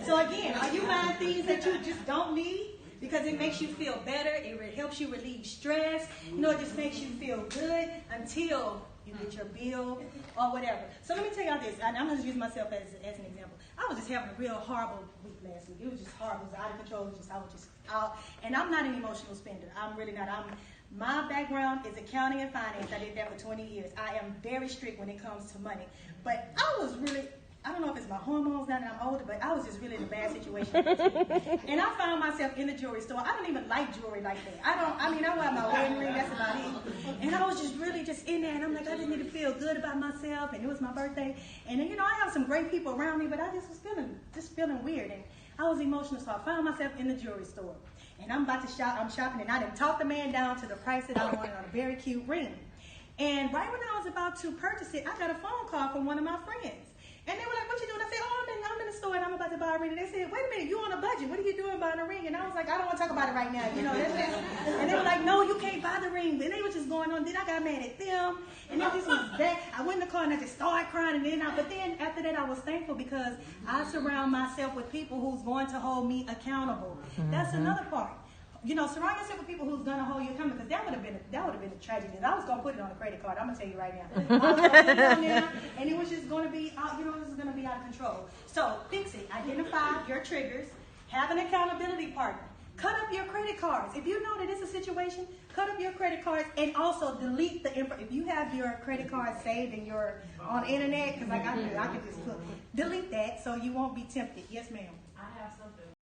So again, are you buying things that you just don't need because it makes you feel better? It helps you relieve stress. You know, it just makes you feel good until you get your bill or whatever. So let me tell y'all this, and I'm going to use myself as an example. I was just having a real horrible week last week. It was just horrible. It was out of control. I was just out. And I'm not an emotional spender. I'm really not. My background is accounting and finance. I did that for 20 years. I am very strict when it comes to money. But I don't know if it's my hormones now that I'm older, but I was just really in a bad situation. And I found myself in the jewelry store. I don't even like jewelry like that. I wear my wedding ring, that's about it. And I was just really just in there, and I'm like, I just need to feel good about myself, and it was my birthday. And then, I have some great people around me, but I just was feeling weird, and I was emotional, so I found myself in the jewelry store. And I'm about to shop, I'm shopping, and I didn't talk the man down to the price that I wanted on a very cute ring. And right when I was about to purchase it, I got a phone call from one of my friends. And they were like, what you doing? I said, I'm in the store and I'm about to buy a ring. And they said, wait a minute, you on a budget. What are you doing buying a ring? And I was like, I don't want to talk about it right now. And they were like, no, you can't buy the ring. And they were just going on. Then I got mad at them. And then this was that. I went in the car and I just started crying. But then after that, I was thankful because I surround myself with people who's going to hold me accountable. That's another part. Surround yourself with people who's gonna hold you accountable, because that would have been a tragedy. And I was gonna put it on a credit card. I'm gonna tell you right now. I was gonna put it on there, and it was just gonna be, this is gonna be out of control. So fix it. Identify your triggers. Have an accountability partner. Cut up your credit cards. If you know that it's a situation, cut up your credit cards, and also delete the info. If you have your credit card saved and you're on the internet, because like I could just delete that so you won't be tempted. Yes, ma'am. I have something.